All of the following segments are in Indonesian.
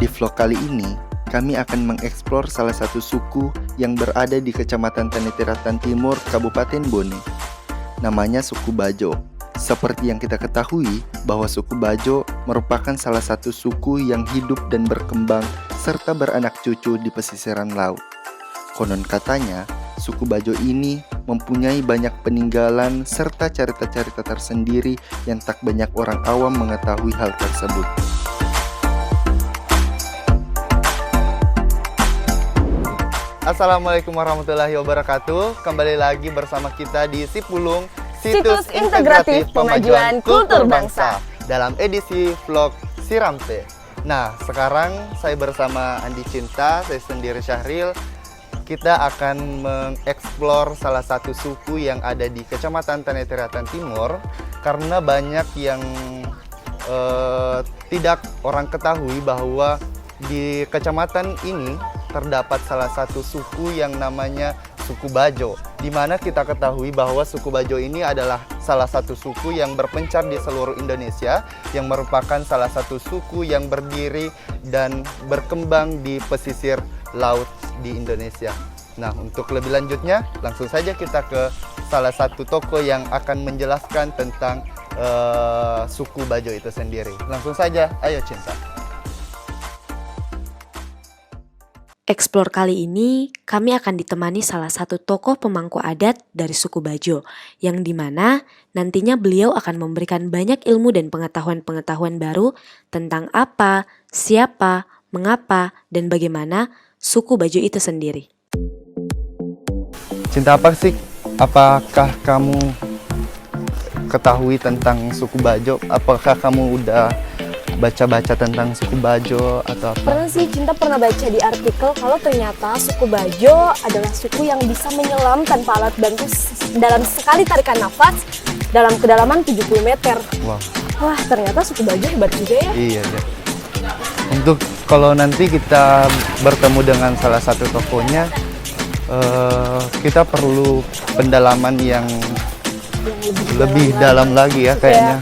Di vlog kali ini, kami akan mengeksplor salah satu suku yang berada di Kecamatan Tanitiratan Timur, Kabupaten Bone. Namanya suku Bajo. Seperti yang kita ketahui bahwa suku Bajo merupakan salah satu suku yang hidup dan berkembang serta beranak cucu di pesisiran laut. Konon katanya, suku Bajo ini mempunyai banyak peninggalan serta cerita-cerita tersendiri yang tak banyak orang awam mengetahui hal tersebut. Assalamualaikum warahmatullahi wabarakatuh. Kembali lagi bersama kita di Sipulung, Situs Integratif Pemajuan Kultur Bangsa, dalam edisi vlog Sirampe. Nah, sekarang saya bersama Andi Cinta, saya sendiri Syahril. Kita akan mengeksplor salah satu suku yang ada di Kecamatan Tanitiratan Timur, karena banyak yang tidak orang ketahui bahwa di kecamatan ini terdapat salah satu suku yang namanya suku Bajo, di mana kita ketahui bahwa suku Bajo ini adalah salah satu suku yang berpencar di seluruh Indonesia, yang merupakan salah satu suku yang berdiri dan berkembang di pesisir laut di Indonesia. Nah, untuk lebih lanjutnya, langsung saja kita ke salah satu toko yang akan menjelaskan tentang suku Bajo itu sendiri. Langsung saja, ayo Cinta. Eksplor kali ini, kami akan ditemani salah satu tokoh pemangku adat dari suku Bajo, yang dimana nantinya beliau akan memberikan banyak ilmu dan pengetahuan-pengetahuan baru tentang apa, siapa, mengapa, dan bagaimana suku Bajo itu sendiri. Cinta, apa sih? Apakah kamu ketahui tentang suku Bajo? Apakah kamu udah baca-baca tentang suku Bajo atau apa? Pernah sih, Cinta pernah baca di artikel kalau ternyata suku Bajo adalah suku yang bisa menyelam tanpa alat bantu dalam sekali tarikan nafas dalam kedalaman 70 meter. Wow. Wah, ternyata suku Bajo hebat juga ya. Iya deh. Untuk kalau nanti kita bertemu dengan salah satu tokonya, kita perlu pendalaman yang lebih dalam lagi ya kayaknya.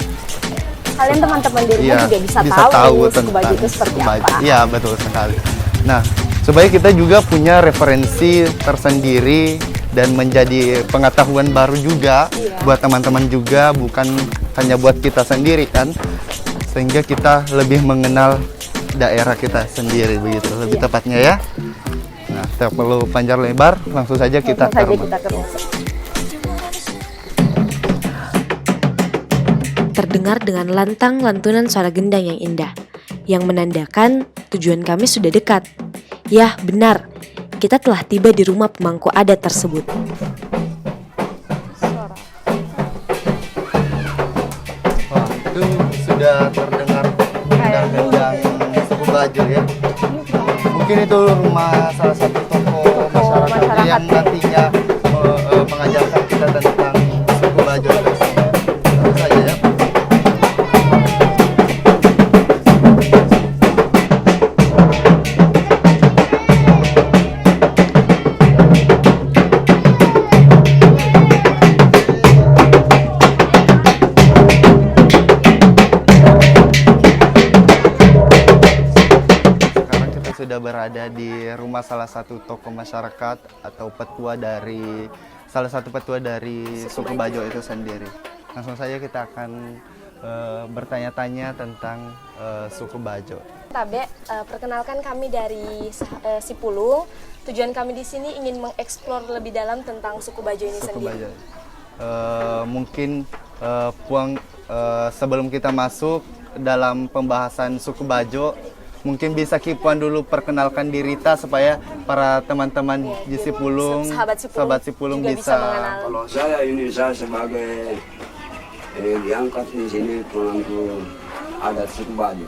Kalian teman-teman di rumah juga bisa tahu suku Bajo itu seperti apa. Iya, betul sekali. Nah, supaya kita juga punya referensi tersendiri dan menjadi pengetahuan baru juga buat teman-teman juga, bukan hanya buat kita sendiri kan, sehingga kita lebih mengenal daerah kita sendiri begitu, lebih tepatnya ya. Nah, tak perlu panjang lebar, langsung saja kita ke rumah. Terdengar dengan lantang lantunan suara gendang yang indah, yang menandakan tujuan kami sudah dekat. Yah, benar, kita telah tiba di rumah pemangku adat tersebut. Wah, itu sudah terdengar gendang-gendang suku Bajo ya. Mungkin itu rumah salah satu tokoh masyarakat yang nantinya mengajarkan kita tentang suku Bajo. Tentu saja ya. Sudah berada di rumah salah satu tokoh masyarakat atau petua dari salah satu petua dari suku Bajo itu sendiri. Langsung saja kita akan bertanya-tanya tentang suku Bajo. Tabe, perkenalkan kami dari Sipulung. Tujuan kami di sini ingin mengeksplor lebih dalam tentang suku Bajo ini sendiri. Bajo. Mungkin Puang, sebelum kita masuk dalam pembahasan suku Bajo, mungkin bisa Kipuan dulu perkenalkan diri kita supaya para teman-teman di Sipulung, sahabat Sipulung bisa mengenal. Kalau saya sebagai diangkat di sini pemangku adat suku Bajo.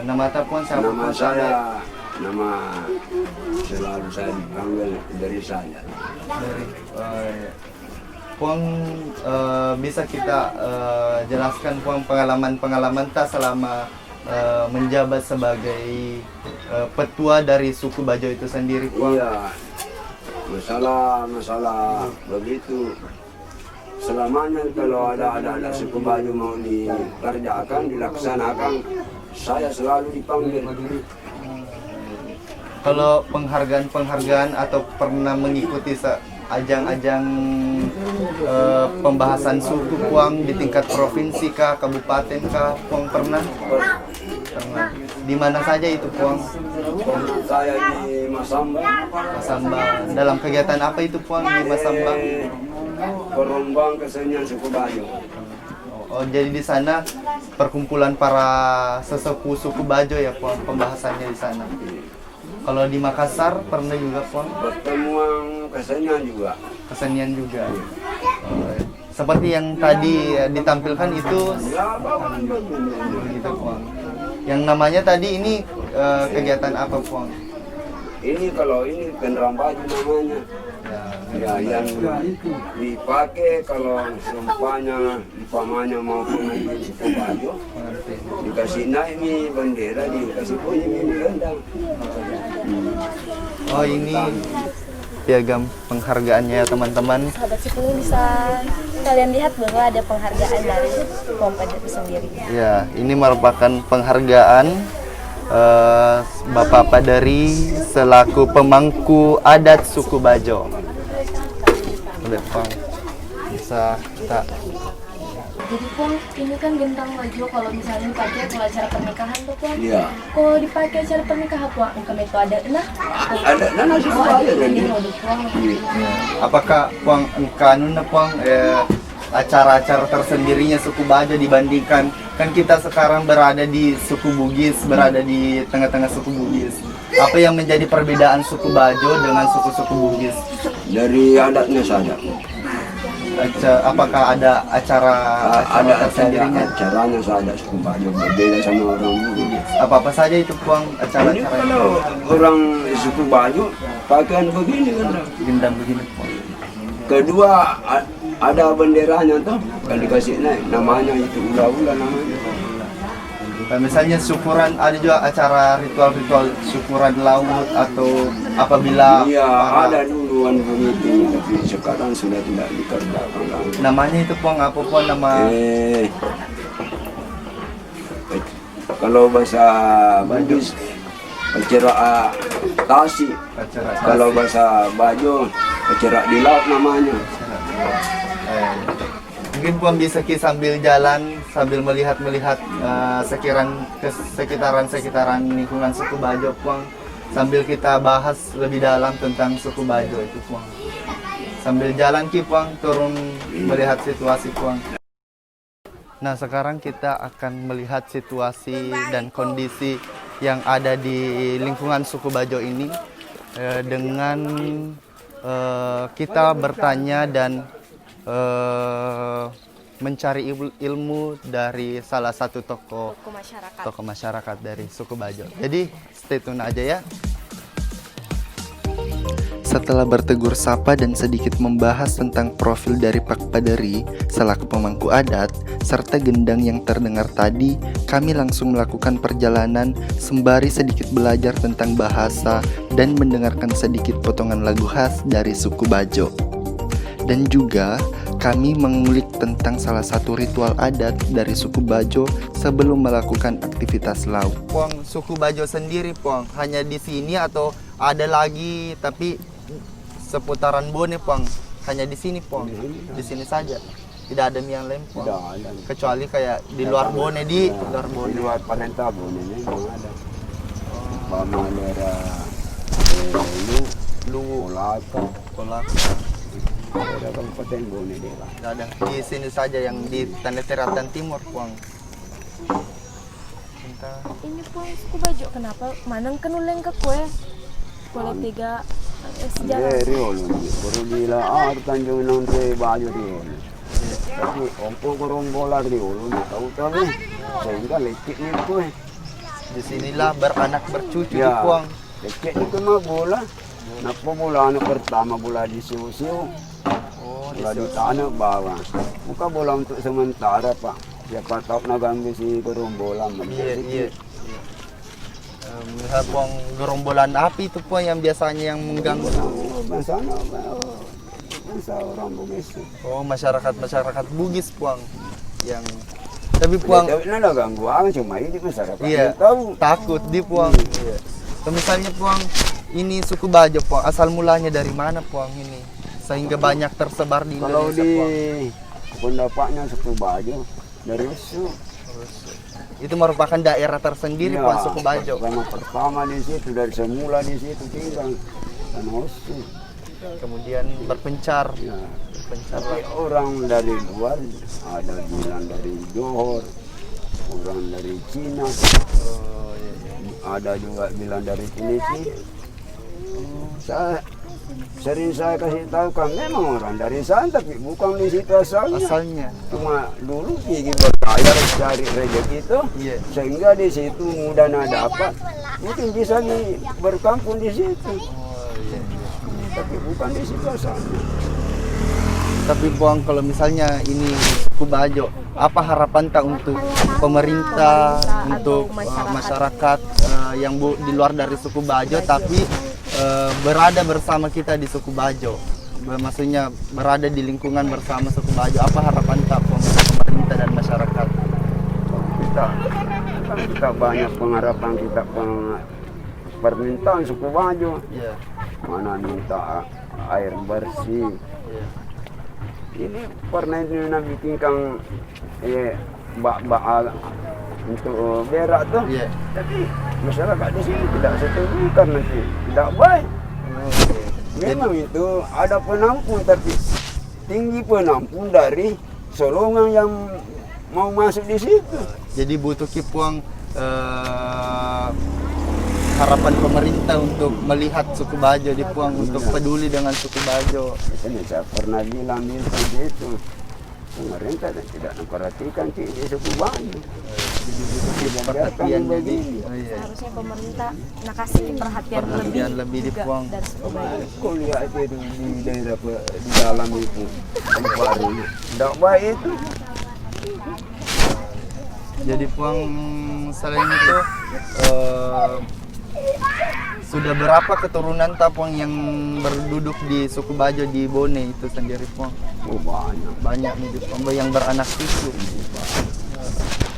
Nama Puan siapa? Nama saya, nama selalu saya dipanggil dari saya. Dari Puang, bisa kita jelaskan Puang pengalaman tak selama menjabat sebagai petua dari suku Bajo itu sendiri, Puang? Iya, masalah begitu selamanya kalau ada suku Bajo mau dikerjakan, dilaksanakan, saya selalu dipanggil. Kalau penghargaan-penghargaan atau pernah mengikuti ajang-ajang pembahasan suku Puang di tingkat provinsi kah, kabupaten kah, Puang pernah? Pernah. Di mana saja itu Puang? Saya di Masamba. Masamba. Dalam kegiatan apa itu Puang di Masamba? Perombang kesenian suku Bajo. Oh, jadi di sana perkumpulan para sesepuh suku Bajo ya Puang, pembahasannya di sana. Kalau di Makassar pernah juga Puang? Pertemuan kesenian juga. Kesenian juga. Oh, seperti yang tadi ditampilkan itu Ya, bawaan gitu Puang. Yang namanya tadi ini kegiatan apa Puang? ini kalau ini kendaraan baju namanya. Ya, yang dipakai kalau umpamanya mau pengunjung suku Bajo, dikasih naik nih bendera, dikasih bunyi ini gendang. Oh ini piagam penghargaannya ya teman-teman. Sahabat suku bisa kalian lihat bahwa ada penghargaan dari Pompa itu sendiri. Ya, ini merupakan penghargaan Bapak Padari selaku pemangku adat suku Bajo. Lihat Puang, bisa kita. Jadi Puang, ini kan bintang Bajo kalau misalnya dipakai kalau acara pernikahan tuh Puang. Iya. Kalau dipakai acara pernikahan Puang, kami itu ada Ada nana suku Bajo dan ini mau Puang. Apakah Puang engkanuna Puang acara-acara tersendirinya suku Bajo dibandingkan kan kita sekarang berada di suku Bugis, berada di tengah-tengah suku Bugis. Apa yang menjadi perbedaan suku Bajo dengan suku-suku Bugis? dari adatnya saja. Apakah ada acara Ada tersendirinya? acaranya saja suku Bajo berbeda sama orang Bugis. Apa-apa saja itu Puang Ini acara-acara kalau orang suku Bajo pakaian begini kan. gendam begini Puang? Kedua ada benderanya tuh kan dikasih naik namanya itu ula-ula namanya. Nah, misalnya syukuran, ada juga acara ritual-ritual syukuran laut atau apabila Iya para- ada duluan begitu tapi sekarang sudah tidak dikerjakan lagi. namanya itu Puang apa Puang nama Kalau bahasa Bugis acara tasi. acara Kalau bahasa Bajo acara di laut namanya. mungkin Puang bisa sambil jalan sambil melihat sekitaran lingkungan suku Bajo Puang, sambil kita bahas lebih dalam tentang suku Bajo itu Puang. Sambil jalan Puang turun melihat situasi Puang. Nah, sekarang kita akan melihat situasi dan kondisi yang ada di lingkungan suku Bajo ini dengan kita bertanya dan mencari ilmu dari salah satu tokoh masyarakat dari suku Bajo. Jadi stay tune aja ya. Setelah bertegur sapa dan sedikit membahas tentang profil dari Pak Padari selaku pemangku adat serta gendang yang terdengar tadi, kami langsung melakukan perjalanan sembari sedikit belajar tentang bahasa dan mendengarkan sedikit potongan lagu khas dari suku Bajo. Dan juga kami mengulik tentang salah satu ritual adat dari suku Bajo sebelum melakukan aktivitas laut. Puang, suku Bajo sendiri Puang, hanya di sini atau ada lagi tapi seputaran Bone Puang? Hanya di sini Puang, di sini saja. Tidak ada yang lain Puang. Tidak ada. Kecuali kayak di luar Bone di luar Di Bone. luar Panentabon ini memang ada. Bama daerah Luwu, Kolaka, Kolak. daerah Kabupaten Bone daerah. Tidak ada. Di sini saja yang di Tanah Teratan Timur Puang. Kita Ini Puang suku Bajo kenapa? Manang kenuleng ke kue? Kuala tiga sejarah. Riolo, baru bila Tanjung Nonre Bajo Riolo. Tapi ompo korombola Riolo, tahu-tahu sehingga lecek nih kue. disinilah beranak bercucu di Ya, Puang. lecek itu mah bola. Napa bola pertama bola di siu-siu, Oh, bola di tanah bawah. Bukan bola untuk sementara Pak. Siapa tahu nagambil si korombola. Iya. Melihat Puang gerombolan api itu Puang yang biasanya yang mengganggu. Sana bangsa orang Bugis. Oh, masyarakat Bugis Puang yang tapi Puang Tapi ada gangguan cuma ini masyarakat iya, yang tahu. takut di Puang. Iya. So, misalnya Puang, ini suku Bajo Puang, asal mulanya dari mana Puang ini? Sehingga banyak tersebar di Kalau Indonesia di Puang. pendapatnya suku Bajo dari Usu. Itu merupakan daerah tersendiri Iya, Puang, suku Bajo. pertama di situ dari semula di situ tinggal tanah Usu. Kemudian berpencar. Ya. Berpencar Tapi lah. orang dari luar ada bilang dari Johor, orang dari Cina, Oh, iya, iya. ada juga bilang dari Filipina. Saya kasih tahu kan memang orang dari sana tapi bukan di situ asalnya. Asalnya. Cuma dulu pergi berlayar cari rezeki itu, Iya. sehingga di situ mudah dapat, mungkin bisa berkampung di situ, Oh, iya, iya. tapi bukan di situ asalnya. Tapi Puang, kalau misalnya ini suku Bajo, apa harapan tak untuk pemerintah, untuk masyarakat yang di luar dari suku Bajo tapi berada bersama kita di suku Bajo? Maksudnya berada di lingkungan bersama suku Bajo. Apa harapan tak untuk pemerintah dan masyarakat? Kita banyak pengharapan, kita permintaan suku Bajo, Iya. mana minta air bersih. Iya. Ini pernah ini bikin kang bak untuk berak tuh. Iya. Tapi masyarakat di sini tidak setuju karena tidak baik. Memang itu ada penampung tapi tinggi penampung dari solongan yang mau masuk di situ. Jadi butuh Kipuang harapan pemerintah untuk melihat suku Bajo di Puang, untuk peduli dengan suku Bajo. Ini saya pernah bilang seperti itu. Pemerintah tidak memperhatikan di suku Bajo. Perhatian jadi. begini. Oh, iya. Harusnya pemerintah kasih perhatian lebih di juga Puang. dan suku Bajo. Kau lihat itu di daerah di dalam itu baru tidak baik itu. Jadi Puang, selain itu sudah berapa keturunan Tapuang yang berduduk di suku Bajo di Bone itu sendiri Puang? Oh, banyak. Banyak nih di Puang yang beranak cucu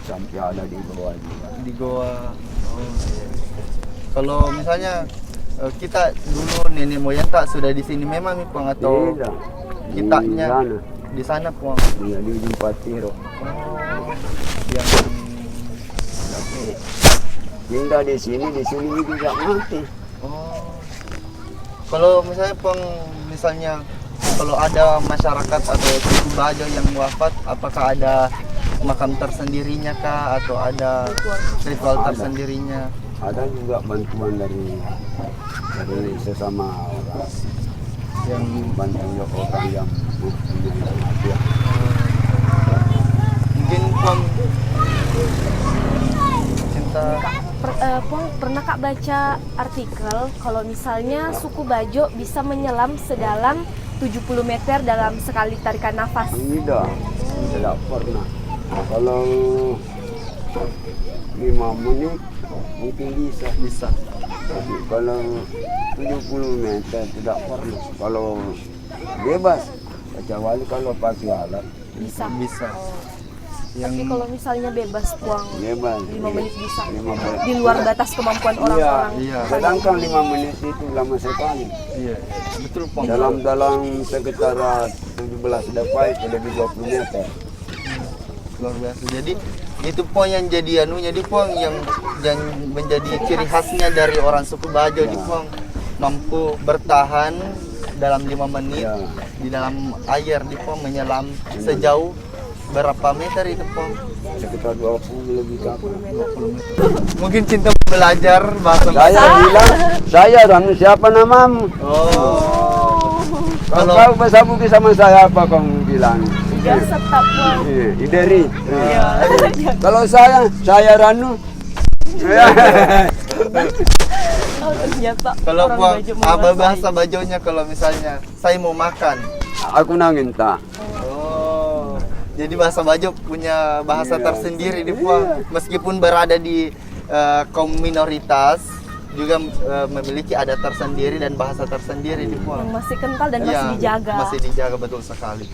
Sampai ada di bawah juga. di Goa. Oh, iya. Kalau misalnya kita dulu nenek moyang tak sudah di sini memang nih Puang, atau Tidak. kitanya Di sana. di sana Puang? Dia di ujung Patiro. Yang Tinggal di sini juga mati. oh. Kalau misalnya misalnya kalau ada masyarakat atau suku Bajo yang wafat, apakah ada makam tersendirinya kah atau ada ritual Ada. tersendirinya? Ada juga bantuan dari sesama orang Yang bantu orang yang mempunyai kematian. mungkin Puang cinta Puang pernah Kak baca artikel kalau misalnya suku Bajo bisa menyelam sedalam 70 meter dalam sekali tarikan nafas. Tidak pernah. Kalau 5 menit mungkin bisa. Tapi kalau 70 meter tidak pernah. Kalau bebas, kecuali kalau pakai alat, Bisa. bisa. Tapi kalau misalnya bebas Puang bebas. 5 menit bisa. 5 menit. Di luar batas kemampuan orang-orang. Iya. Sedangkan 5 menit itu lama sekali. Iya, betul Puang. Dalam sekitar 17 dapat lebih 20 meter. Luar biasa. Jadi itu Puang yang jadi jadi Puang yang menjadi ciri khasnya dari orang suku Bajo di Puang, mampu bertahan dalam 5 menit Ya. di dalam air di Puang, menyelam sejauh berapa meter itu Puang? Sekitar 20 lebih kapal. 20 meter. Mungkin cinta belajar bahasa Saya bilang, saya Ranu, siapa namamu? Oh. Kalau kau bahasa Bugis sama saya apa kamu bilang? Biasa tak Puang. Ideri. Kalau saya Ranu. Oh, ternyata Kalau orang Puang Bajo apa menguasai. bahasa Bajonya kalau misalnya saya mau makan? Aku nanginta. Oh, jadi bahasa Bajo punya bahasa Iya. tersendiri di Puang. Meskipun berada di kaum minoritas, juga memiliki adat tersendiri dan bahasa tersendiri di Yang Puang. masih kental dan Iya, masih dijaga. Masih dijaga betul sekali.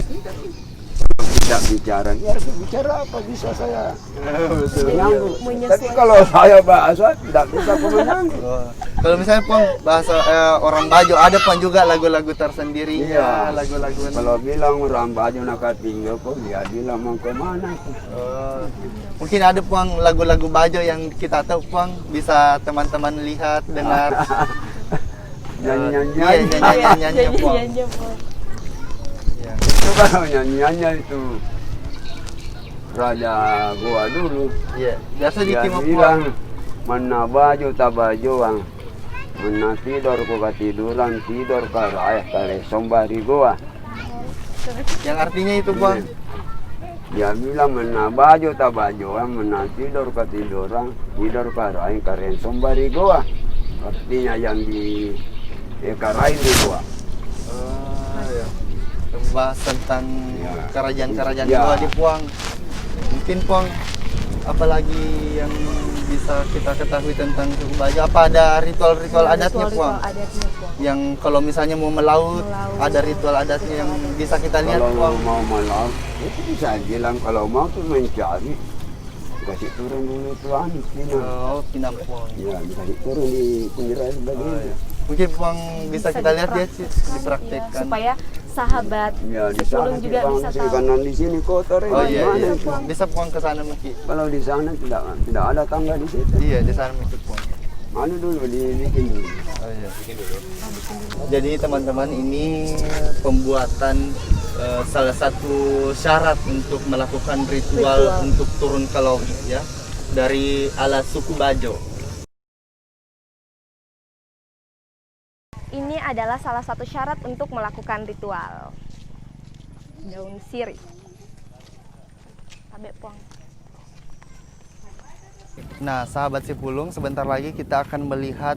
Tidak bicara, ya bicara apa bisa saya menyanggu. Menyesuaikan. Tapi kalau saya bahasa tidak bisa aku menyanggu. Oh. Kalau misalnya Puang bahasa orang Bajo ada Puang juga lagu-lagu tersendiri. Iya. Lagu-lagu. Kalau bilang orang Bajo nak tinggal kok dia bilang mau ke mana? Mungkin ada Puang lagu-lagu Bajo yang kita tahu Puang, bisa teman-teman lihat, dengar. Nyanyi-nyanyi. Iya, nyanyi-nyanyi Puang. Nyanyi-nyanyi, Puang. Iya. Itu kalau nyanyiannya itu Raja Goa dulu. Iya. Biasa di Dia Timur bilang Puang. mana baju tak bajuang, mana tidur ku katiduran tidur karo ayah kare sombari goa. Yang artinya itu Puang. Dia bilang mana baju tak bajuang, mana tidur katiduran tidur karo ayah kare sombari goa. Artinya yang di karain di goa. Iya. Membahas tentang Ya. kerajaan-kerajaan Ya. Goa di Puang. Mungkin Puang, apalagi yang bisa kita ketahui tentang suku Bajo? Apa ada ritual-ritual adatnya Puang? Adatnya, Puang. Yang kalau misalnya mau melaut, Melaut. ada ritual adatnya yang bisa kita lihat Kalau Puang. mau melaut, itu bisa bilang kalau mau tuh mencari kasih turun dulu tuan, Oh, pinam Puang. ya kasih turun di pinggir air begini. Mungkin Puang bisa kita lihat ya, dipraktekkan, dipraktekkan. supaya sahabat Ya di sepulung sana juga bisa tahu. kanan di sini kotor ya. Oh iya, Gimana iya. itu? Bisa Puang ke sana mungkin. Kalau di sana tidak ada tangga di situ. Iya, di sana mungkin Puang. Mana dulu dibikin dulu. Oh, iya. Jadi teman-teman, ini pembuatan salah satu syarat untuk melakukan ritual untuk turun ke laut ya, dari ala suku Bajo. Ini adalah salah satu syarat untuk melakukan ritual. Daun sirih. Tabe, Puang. Nah, sahabat Sipulung, sebentar lagi kita akan melihat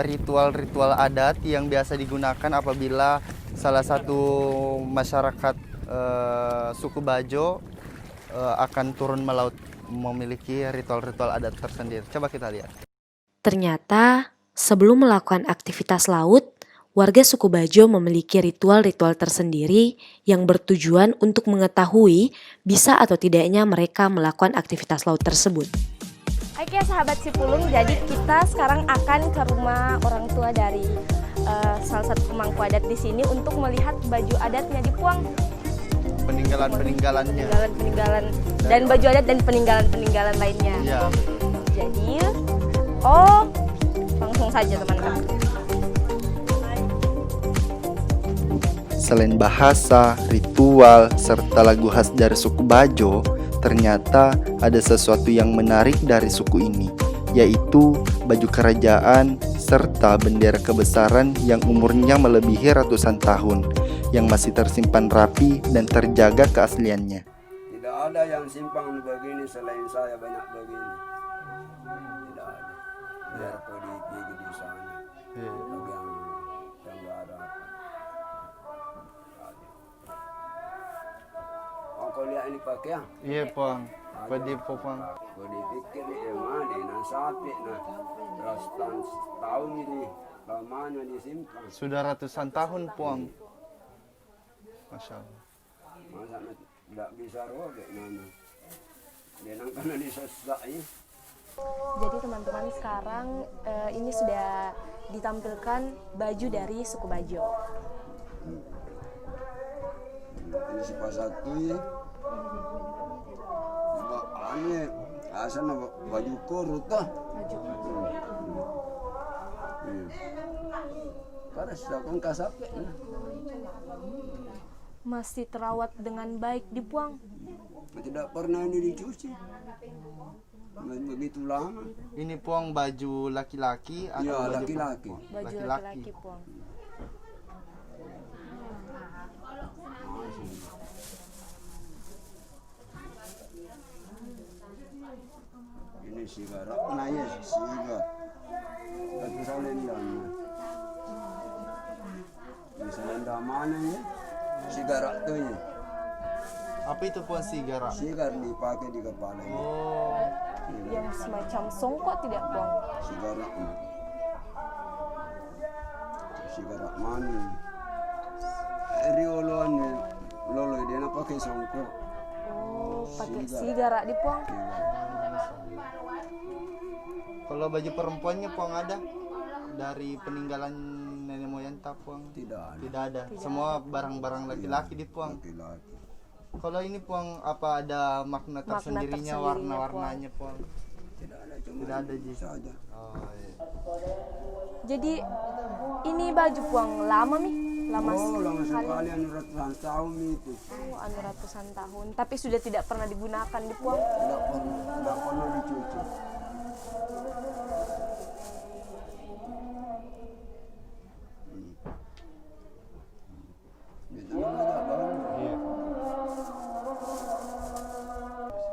ritual-ritual adat yang biasa digunakan apabila salah satu masyarakat suku Bajo akan turun melaut, memiliki ritual-ritual adat tersendiri. Coba kita lihat. Ternyata, sebelum melakukan aktivitas laut, warga suku Bajo memiliki ritual-ritual tersendiri yang bertujuan untuk mengetahui bisa atau tidaknya mereka melakukan aktivitas laut tersebut. Oke sahabat Sipulung, jadi kita sekarang akan ke rumah orang tua dari salah satu pemangku adat di sini untuk melihat baju adatnya di Puang. Peninggalan-peninggalannya. Peninggalan dan baju adat dan peninggalan-peninggalan lainnya. Ya. Jadi, langsung saja teman-teman. Selain bahasa, ritual, serta lagu khas dari suku Bajo, ternyata ada sesuatu yang menarik dari suku ini, yaitu baju kerajaan serta bendera kebesaran yang umurnya melebihi ratusan tahun, yang masih tersimpan rapi dan terjaga keasliannya. Tidak ada yang simpang begini selain saya banyak begini. Tidak ada. Biar kau dipilih di sana. Bagi yang nggak ada. Oh, kau lihat ini pakaian. Iya, Puang. Padi Popang. Kau dipikir ini mana? Nah sapi, nah ratusan tahun ini lamanya disimpan. Sudah ratusan tahun, Puang. Masya Allah. Masa tidak bisa robek mana? Dia nang karena disesak ya. Jadi teman-teman sekarang ini sudah ditampilkan baju dari suku Bajo. Ini si satu ya. Ane asal baju kurut dah. Karena sudah kan kasape. Masih terawat dengan baik di Puang. Tidak pernah ini dicuci. Begitu lama. Ini Puang baju laki-laki atau Ya baju laki-laki. Baju laki-laki Puang. Ini sigar. Nah ya sigar. Tapi selendang. Ini selendang mana ya? Sigar tu ya. Apa itu Puang sigara? Sigar dipakai di kepala. Oh, Yang semacam songkok tidak Puang? Sigar ini. Sigarak mani. Rioloan lolo dia na pakai songkok. Oh, pakai sigara di puang. Kalau baju perempuannya puang ada dari peninggalan nenek moyang tak puang? Tidak ada. Tidak ada. Semua barang-barang laki-laki di puang. Laki-laki. Kalau ini puang apa ada makna tersendirinya, warna-warnanya puang? Tidak ada, cuma Tidak ada ji. saja. Oh, iya. Jadi ini baju puang lama mi? Lama Lama sekali anu ratusan tahun itu. Oh, anu ratusan tahun. Tapi sudah tidak pernah digunakan di puang. Tidak pernah dicuci.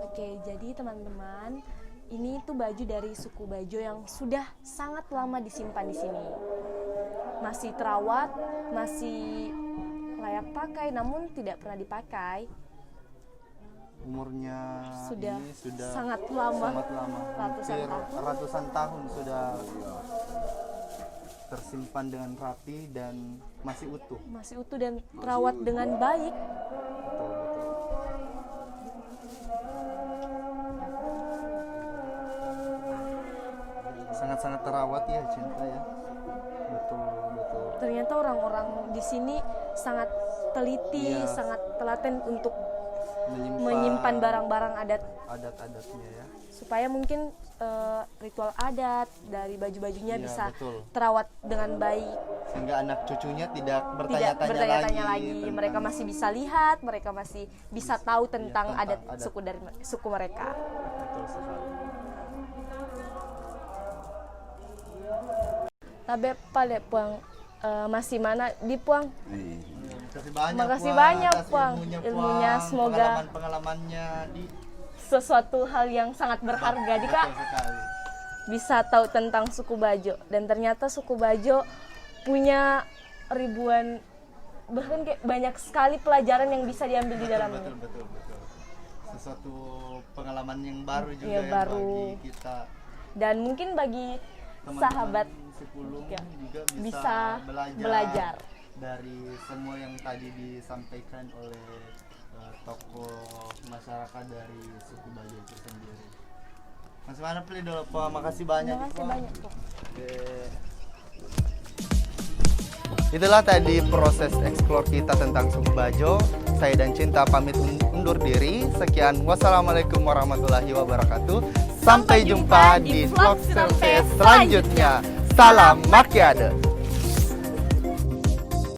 Oke, jadi teman-teman, ini tuh baju dari suku Bajo yang sudah sangat lama disimpan di sini. Masih terawat, masih layak pakai, namun tidak pernah dipakai. Umurnya Sudah ini sudah sangat lama. sangat lama. Ratusan Hampir tahun. ratusan tahun sudah tersimpan dengan rapi dan masih utuh. Masih utuh dan terawat dengan baik. Betul, betul. Sangat-sangat terawat ya Cinta ya. Betul, betul. Ternyata orang-orang di sini sangat teliti, Iya. sangat telaten untuk menyimpan barang-barang adat adat-adatnya ya. supaya mungkin ritual adat dari baju-bajunya Iya, bisa betul. terawat dengan baik. Sehingga anak cucunya tidak Tidak bertanya-tanya bertanya-tanya lagi. tentang- Mereka masih bisa lihat, mereka masih bisa tahu tentang tentang adat adat. suku mereka. Betul sekali. Tabe pale puang masih mana di puang? Makasih banyak. Makasih Puang, banyak, atas Puang. Ilmunya, Puang. semoga- Pengalamannya di Sesuatu hal yang sangat berharga di Kak. betul sekali. Bisa tahu tentang suku Bajo, dan ternyata suku Bajo punya ribuan, bahkan kayak banyak sekali pelajaran yang bisa diambil di dalamnya. Betul, betul, betul. Sesuatu pengalaman yang baru juga Iya, ya baru. bagi kita. Dan mungkin bagi Teman-teman sahabat sepuluh ya, juga bisa belajar, belajar. dari semua yang tadi disampaikan oleh tokoh masyarakat dari suku Bajo itu sendiri. Mas mana pilih dulu Pak, makasih banyak. Makasih Pak. banyak Pak. Oke. Itulah tadi proses eksplor kita tentang suku Bajo. Saya dan Cinta pamit undur diri. Sekian, wassalamualaikum warahmatullahi wabarakatuh. Sampai jumpa di vlog survei selanjutnya. Salam Makiade.